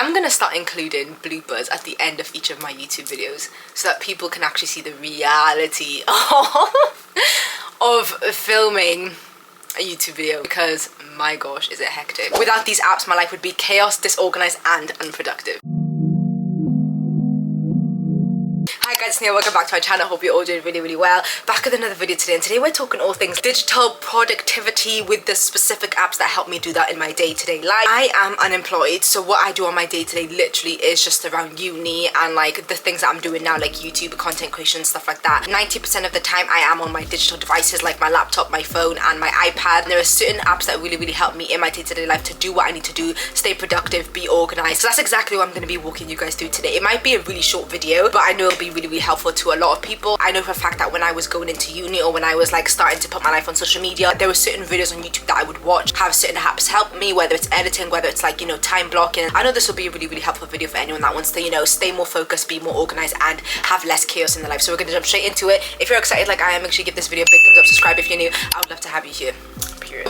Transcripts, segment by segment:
I'm gonna start including bloopers at the end of each of my YouTube videos so that people can actually see the reality of filming a YouTube video, because my gosh, is it hectic. Without these apps, my life would be chaos, disorganized, and unproductive. Hi guys, it's Nia, welcome back to my channel. Hope you're all doing really well. Back with another video today, and today we're talking all things digital productivity with the specific apps that help me do that in my day-to-day life. I am unemployed, so what I do on my day-to-day literally is just around uni and like the things that I'm doing now, like YouTube, content creation, stuff like that. 90% of the time I am on my digital devices like my laptop, my phone, and my iPad. And there are certain apps that really help me in my day-to-day life to do what I need to do, stay productive, be organized. So that's exactly what I'm going to be walking you guys through today. It might be a really short video, but I know it'll be really helpful to a lot of people. I know for a fact that when I was going into uni, or when I was like starting to put my life on social media, there were certain videos on YouTube that I would watch, have certain apps help me, whether it's editing, whether it's like, you know, time blocking. I know this will be a really helpful video for anyone that wants to, you know, stay more focused, be more organized, and have less chaos in their life. So we're gonna jump straight into it. If you're excited like I am, make sure you give this video a big thumbs up, subscribe if you're new. I would love to have you here.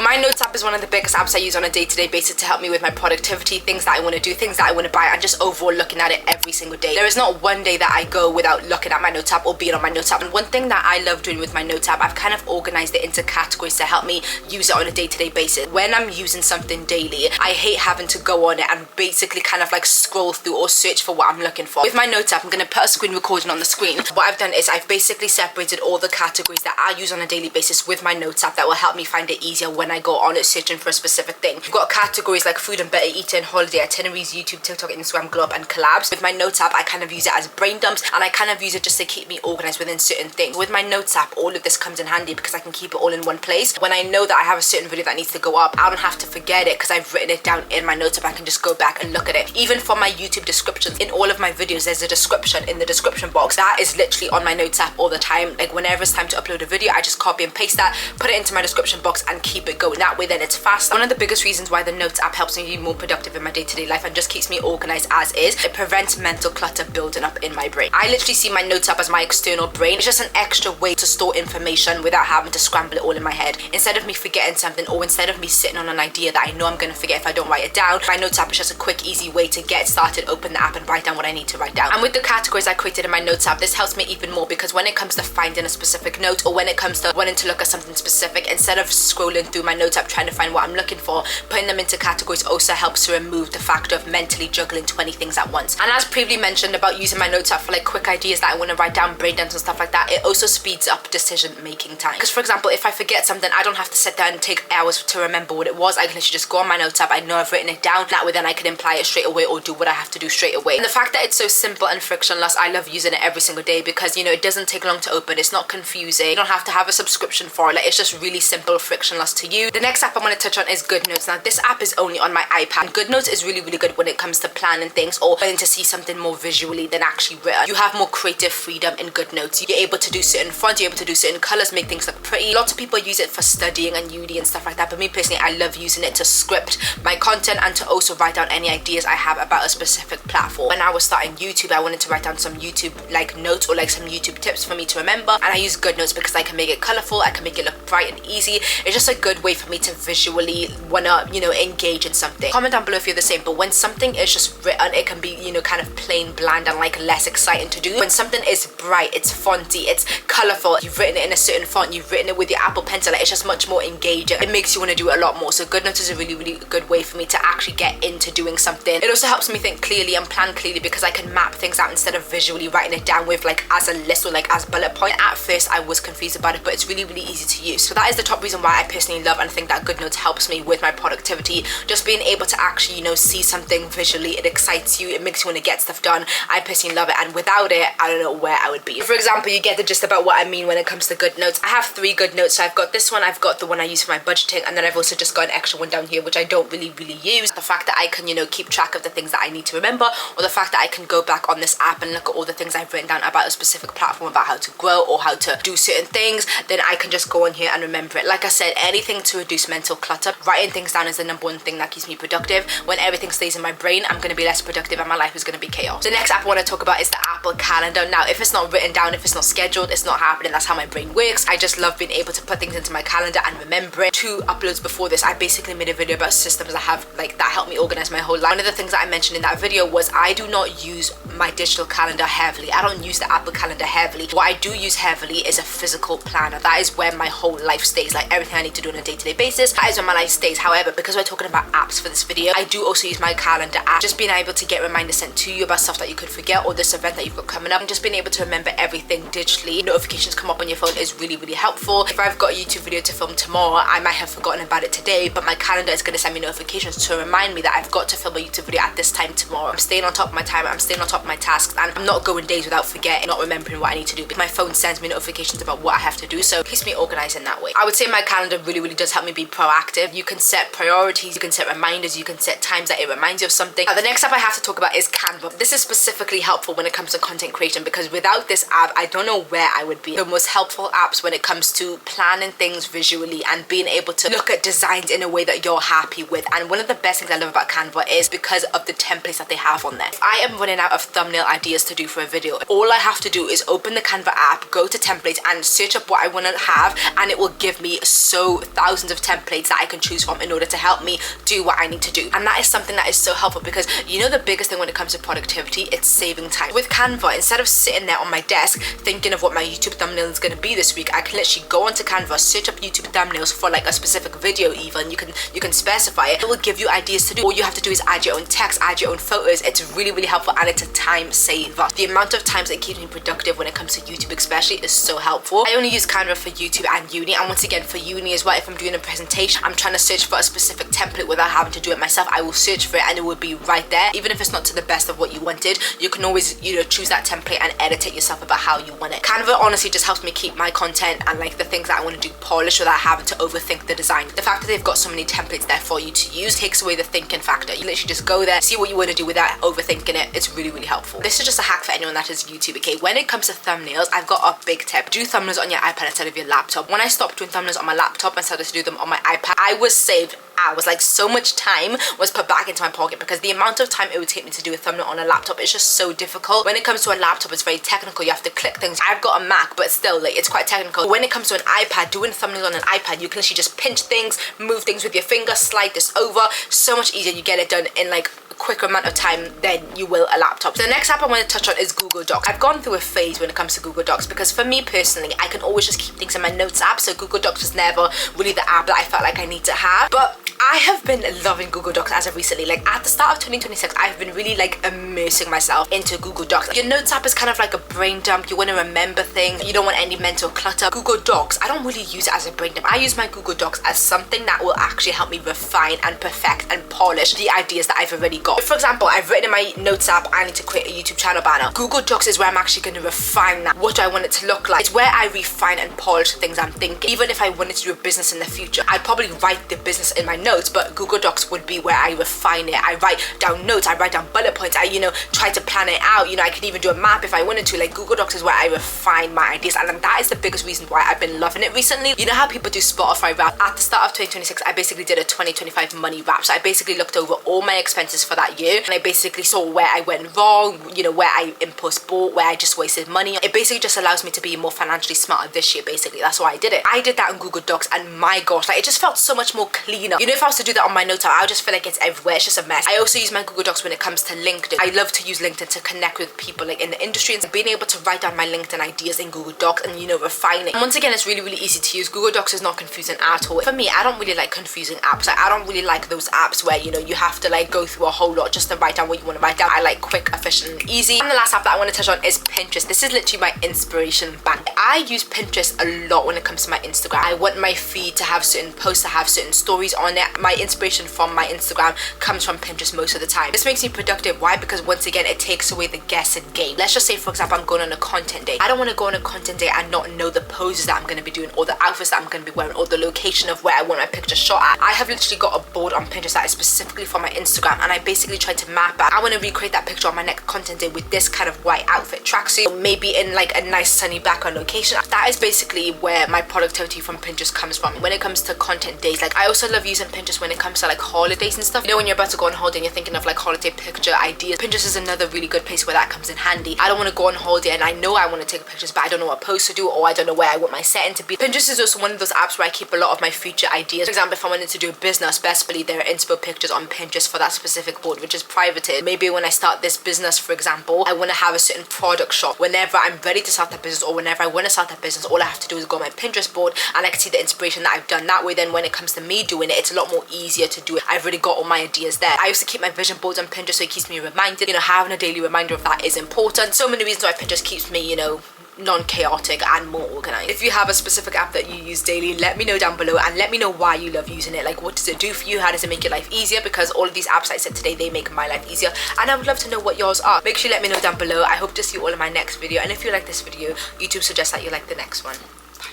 My Notes app is one of the biggest apps I use on a day-to-day basis to help me with my productivity, things that I want to do, things that I want to buy, and just overall looking at it every single day. There is not one day that I go without looking at my Notes app or being on my Notes app. And one thing that I love doing with my Notes app, I've kind of organized it into categories to help me use it on a day-to-day basis. When I'm using something daily, I hate having to go on it and basically kind of like scroll through or search for what I'm looking for. With my Notes app, I'm going to put a screen recording on the screen. What I've done is I've basically separated all the categories that I use on a daily basis with my Notes app that will help me find it easier when I go on it searching for a specific thing. We've got categories like food and better eating, holiday itineraries, YouTube, TikTok, Instagram, glow up, and collabs. With my Notes app, I kind of use it as brain dumps, and I kind of use it just to keep me organized within certain things. With my Notes app, all of this comes in handy because I can keep it all in one place. When I know that I have a certain video that needs to go up, I don't have to forget it because I've written it down in my Notes app. I can just go back and look at it. Even for my YouTube descriptions, in all of my videos, there's a description in the description box. That is literally on my Notes app all the time. Like whenever it's time to upload a video, I just copy and paste that, put it into my description box, and keep it going. That way then it's fast. One of the biggest reasons why the Notes app helps me be more productive in my day-to-day life and just keeps me organized as is, it prevents mental clutter building up in my brain. I literally see my Notes app as my external brain. It's just an extra way to store information without having to scramble it all in my head. Instead of me forgetting something, or instead of me sitting on an idea that I know I'm going to forget if I don't write it down, my Notes app is just a quick, easy way to get started, open the app, and write down what I need to write down. And with the categories I created in my Notes app, this helps me even more because when it comes to finding a specific note, or when it comes to wanting to look at something specific, instead of scrolling through my Notes app trying to find what I'm looking for, putting them into categories also helps to remove the factor of mentally juggling 20 things at once. And as previously mentioned about using my Notes app for like quick ideas that I want to write down, brain dumps and stuff like that, it also speeds up decision making time. Because for example, if I forget something, I don't have to sit there and take hours to remember what it was. I can literally just go on my Notes app, I know I've written it down, that way then I can apply it straight away or do what I have to do straight away. And the fact that it's so simple and frictionless, I love using it every single day because, you know, it doesn't take long to open, it's not confusing, you don't have to have a subscription for it, like, it's just really simple, frictionless to use. The next app I'm going to touch on is GoodNotes. Now this app is only on my iPad. GoodNotes is really good when it comes to planning things or wanting to see something more visually than actually written. You have more creative freedom in GoodNotes. You're able to do certain fonts, you're able to do certain colors, make things look pretty. Lots of people use it for studying and uni and stuff like that, but me personally, I love using it to script my content and to also write down any ideas I have about a specific platform. When I was starting YouTube, I wanted to write down some YouTube like notes or like some YouTube tips for me to remember, and I use GoodNotes because I can make it colorful, I can make it look bright and easy. It's just a good way for me to visually wanna, you know, engage in something. Comment down below if you're the same, but when something is just written, it can be, you know, kind of plain bland and like less exciting to do. When something is bright, it's fonty, it's colorful, you've written it in a certain font, you've written it with your Apple Pencil, like, it's just much more engaging. It makes you want to do it a lot more. So GoodNotes is a really good way for me to actually get into doing something. It also helps me think clearly and plan clearly because I can map things out instead of visually writing it down with like as a list or like as bullet point. At first I was confused about it, but it's really easy to use. So that is the top reason why I personally love and think that GoodNotes helps me with my productivity. Just being able to actually, you know, see something visually, it excites you, it makes you want to get stuff done. I personally love it, and without it, I don't know where I would be. For example, you get the gist about what I mean when it comes to GoodNotes. I have 3 GoodNotes. So I've got this one, I've got the one I use for my budgeting, and then I've also just got an extra one down here which I don't really use. The fact that I can, you know, keep track of the things that I need to remember, or the fact that I can go back on this app and look at all the things I've written down about a specific platform, about how to grow or how to do certain things, then I can just go on here and remember it. Like I said, any anything to reduce mental clutter. Writing things down is the number one thing that keeps me productive. When everything stays in my brain, I'm going to be less productive and my life is going to be chaos. The next app I want to talk about is the Apple Calendar. Now, if it's not written down, if it's not scheduled, it's not happening. That's how my brain works. I just love being able to put things into my calendar and remember it. 2 uploads before this, I basically made a video about systems that have that help me organize my whole life. One of the things that I mentioned in that video was I do not use my digital calendar heavily. I don't use the Apple Calendar heavily. What I do use heavily is a physical planner. That is where my whole life stays. Like everything I need to do on a day-to-day basis, that is where my life stays. However, because we're talking about apps for this video, I do also use my calendar app. Just being able to get reminders sent to you about stuff that you could forget, or this event that you've got coming up, and just being able to remember everything digitally. Notifications come up on your phone is really, really helpful. If I've got a YouTube video to film tomorrow, I might have forgotten about it today, but my calendar is going to send me notifications to remind me that I've got to film a YouTube video at this time tomorrow. I'm staying on top of my time, I'm staying on top of my tasks, and I'm not going days without forgetting, not remembering what I need to do. But my phone sends me notifications about what I have to do, so it keeps me organized in that way. I would say my calendar really, really does help me be proactive. You can set priorities, you can set reminders, you can set times that it reminds you of something. The next app I have to talk about is Canva. This is specifically helpful when it comes to content creation, because without this app, I don't know where I would be. The most helpful apps when it comes to planning things visually and being able to look at designs in a way that you're happy with. And one of the best things I love about Canva is because of the templates that they have on there. If I am running out of thumbnail ideas to do for a video, all I have to do is open the Canva app, go to templates and search up what I want to have, and it will give me thousands of templates that I can choose from in order to help me do what I need to do. And that is something that is so helpful, because you know the biggest thing when it comes to productivity, it's saving time. With Canva, instead of sitting there on my desk thinking of what my YouTube thumbnail is going to be this week, I can literally go onto Canva, search up YouTube thumbnails for like a specific video. Even you can specify it. It will give you ideas to do. All you have to do is add your own text, add your own photos. It's really, really helpful, and it's a time saver. The amount of times it keeps me productive when it comes to YouTube especially is so helpful. I only use Canva for YouTube and uni, and once again for uni as well. If I'm doing a presentation, I'm trying to search for a specific template without having to do it myself, I will search for it and it will be right there. Even if it's not to the best of what you wanted, you can always choose that template and edit it yourself about how you want it. Canva honestly just helps me keep my content and like the things that I want to do polished without having to overthink the design. The fact that they've got so many templates there for you to use takes away the thinking factor. You literally just go there, see what you want to do without overthinking it. It's really, really helpful. This is just a hack for anyone that does YouTube, okay? When it comes to thumbnails, I've got a big tip. Do thumbnails on your iPad instead of your laptop. When I stopped doing thumbnails on my laptop and started to do them on my iPad, I was saved hours. Like, so much time was put back into my pocket, because the amount of time it would take me to do a thumbnail on a laptop is just so difficult. When it comes to a laptop, it's very technical. You have to click things. I've got a Mac, but still, like, it's quite technical. When it comes to an iPad, doing thumbnails on an iPad, you can actually just pinch things, move things with your finger, slide this over. So much easier. You get it done in like quicker amount of time than you will a laptop. So the next app I want to touch on is Google Docs. I've gone through a phase when it comes to Google Docs, because for me personally, I can always just keep things in my notes app, so Google Docs was never really the app that I felt like I need to have. But I have been loving Google Docs as of recently. Like at the start of 2026, I've been really like immersing myself into Google Docs. Your notes app is kind of like a brain dump. You want to remember things. You don't want any mental clutter. Google Docs, I don't really use it as a brain dump. I use my Google Docs as something that will actually help me refine and perfect and polish the ideas that I've already got. For example, I've written in my notes app, I need to create a YouTube channel banner. Google Docs is where I'm actually going to refine that, what I want it to look like. It's where I refine and polish the things I'm thinking. Even if I wanted to do a business in the future, I'd probably write the business in my notes, but Google Docs would be where I refine it. I write down notes, I write down bullet points, I try to plan it out. I could even do a map if I wanted to. Like, Google Docs is where I refine my ideas, and that is the biggest reason why I've been loving it recently. You know how people do Spotify wrap? At the start of 2026, I basically did a 2025 money wrap. So I basically looked over all my expenses for that year, and I basically saw where I went wrong, where I impulse bought, where I just wasted money. It basically just allows me to be more financially smarter this year, basically. That's why I did it. I did that on Google Docs, and my gosh, like, it just felt so much more cleaner. If I was to do that on my notes app, I would just feel like it's everywhere. It's just a mess. I also use my Google Docs when it comes to LinkedIn. I love to use LinkedIn to connect with people like in the industry, and being able to write down my LinkedIn ideas in Google Docs and refine it. And once again, it's really, really easy to use. Google Docs is not confusing at all. For me, I don't really like confusing apps. Like, I don't really like those apps where you have to like go through a whole lot just to write down what you want to write down. I like quick, efficient, and easy. And the last app that I want to touch on is Pinterest. This is literally my inspiration bank. I use Pinterest a lot when it comes to my Instagram. I want my feed to have certain posts, to have certain stories on it. my inspiration from my Instagram comes from Pinterest most of the time. This makes me productive. Why? Because once again, it takes away the guessing game. Let's just say, for example, I'm going on a content day. I don't want to go on a content day and not know the poses that I'm going to be doing, or the outfits that I'm going to be wearing, or the location of where I want my picture shot at. I have literally got a board on Pinterest that is specifically for my Instagram, and I basically try to map out, I want to recreate that picture on my next content day with this kind of white outfit, tracksuit, maybe in like a nice sunny background location. That is basically where my productivity from Pinterest comes from. When it comes to content days, like I also love using Pinterest when it comes to like holidays and stuff. You know, when you're about to go on holiday and you're thinking of like holiday picture ideas, Pinterest is another really good place where that comes in handy. I don't want to go on holiday and I know I want to take pictures, but I don't know what pose to do, or I don't know where I want my setting to be. Pinterest is also one of those apps where I keep a lot of my future ideas. For example, if I wanted to do a business, best believe there are inspo pictures on Pinterest for that specific board, which is privated. Maybe when I start this business, for example, I want to have a certain product shop. Whenever I'm ready to start that business, or whenever I want to start that business, all I have to do is go on my Pinterest board and I can see the inspiration that I've done. That way, then when it comes to me doing it, it's a lot more easier to do it. I've already got all my ideas there. I used to keep my vision boards on Pinterest so it keeps me reminded. You know, having a daily reminder of that is important. So many reasons why Pinterest keeps me, you know, non-chaotic and more organized. If you have a specific app that you use daily, let me know down below, and let me know why you love using it. Like, what does it do for you? How does it make your life easier? Because all of these apps I said today, they make my life easier, and I would love to know what yours are. Make sure you let me know down below. I hope to see you all in my next video, and if you like this video, YouTube suggests that you like the next one. Bye.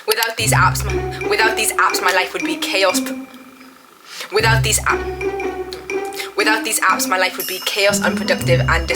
Without these apps, my life would be chaos. Without these apps, my life would be chaos, unproductive, and